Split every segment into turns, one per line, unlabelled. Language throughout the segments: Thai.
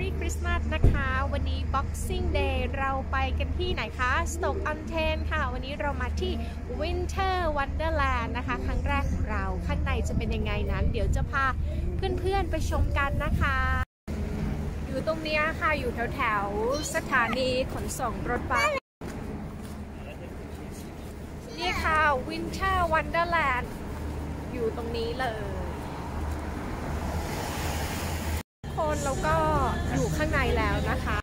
Merry Christmas นะคะวันนี้ Boxing Day เราไปกันที่ไหนคะสโตกออนเทนค่ะวันนี้เรามาที่ Winter Wonderland นะคะครั้งแรกของเราข้างในจะเป็นยังไงนั้นเดี๋ยวจะพาเพื่อนๆไปชมกันนะคะอยู่ตรงนี้ค่ะอยู่แถวๆสถานีขนส่งรถบัสนี่ค่ะ Winter Wonderland อยู่ตรงนี้เลยคนเราก็อยู่ข้างในแล้วนะคะ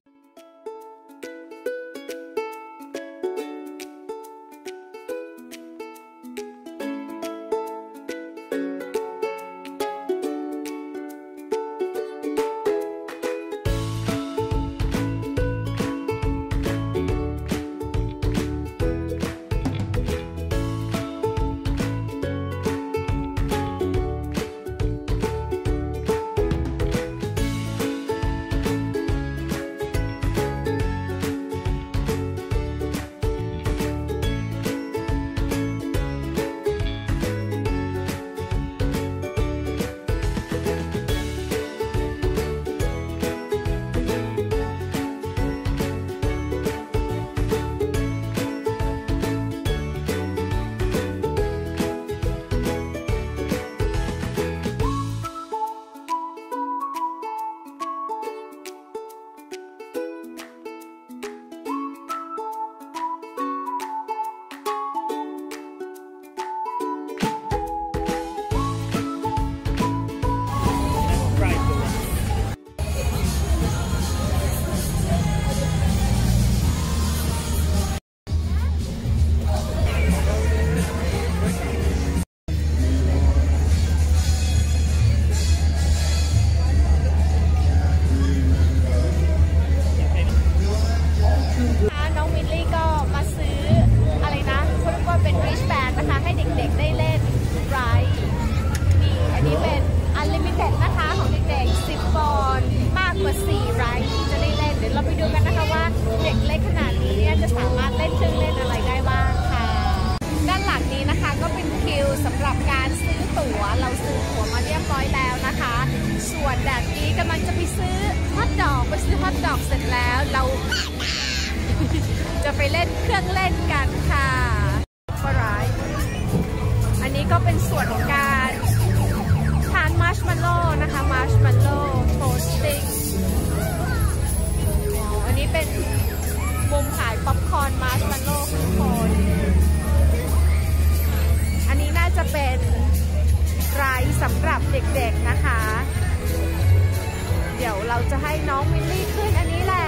สำหรับการซื้อตั๋วเราซื้อตั๋วมาเรียบร้อยแล้วนะคะส่วนแบบนี้กำลังจะไปซื้อฮอทดอกเสร็จแล้วเรา จะไปเล่นเครื่องเล่นกันค่ะอันนี้ก็เป็นส่วนของการทานมาร์ชเมลโล่นะคะมาร์ชเมลโล่โทสติ้งอันนี้เป็นมุมขายป๊อปคอร์นมาร์ชเมลโล่ทุกคนอันนี้น่าจะเป็นไรด์สำหรับเด็กๆนะคะเดี๋ยวเราจะให้น้องวิลลี่ขึ้นอันนี้แหละ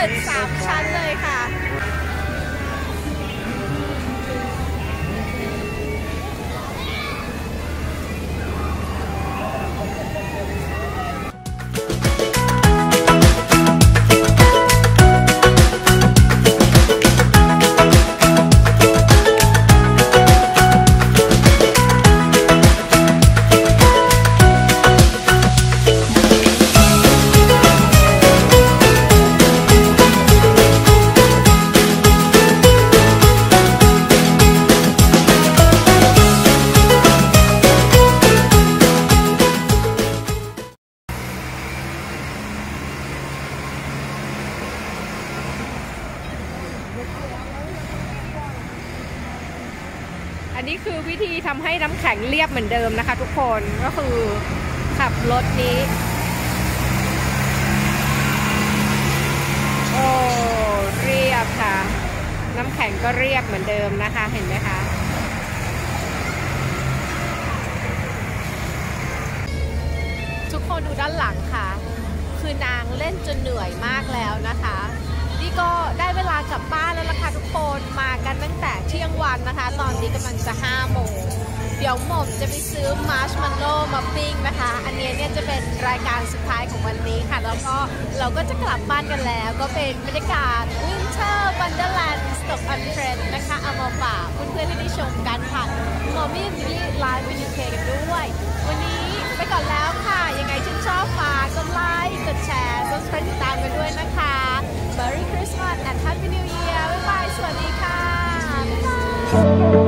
ตึก3 ชั้นเลยค่ะอันนี้คือวิธีทำให้น้ำแข็งเรียบเหมือนเดิมนะคะทุกคนก็คือขับรถนี้โอ้เรียบค่ะน้ำแข็งก็เรียบเหมือนเดิมนะคะเห็นไหมคะทุกคนดูด้านหลังค่ะคือนางเล่นจนเหนื่อยมากแล้วนะคะนี่ก็ได้เวลากลับบ้านแล้วล่ะค่ะทุกคนมากันตั้งแต่เที่ยงวันนะคะตอนนี้กำลังจะ5 โมงเดี๋ยวหม่อมจะไปซื้อมาร์ชมัลโล่มาปิ้งนะคะอันนี้เนี่ยจะเป็นรายการสุดท้ายของวันนี้ค่ะแล้วก็เราก็จะกลับบ้านกันแล้วก็เป็นบรรยากาศ Winter Wonderland สต็อกออนเทรนด์นะคะเอามาฝากเพื่อนๆให้ได้ชมกันค่ะหม่อมมี่มีไลฟ์วิดีโอกันด้วยวันนี้ไปก่อนแล้วค่ะยังไงชื่นชอบฝากกดไลค์กดแชร์ subscribe ติดตามกันด้วยนะคะ Merry Christmas and Happy New Year บ๊ายบายสวัสดีค่ะบ๊ายบาย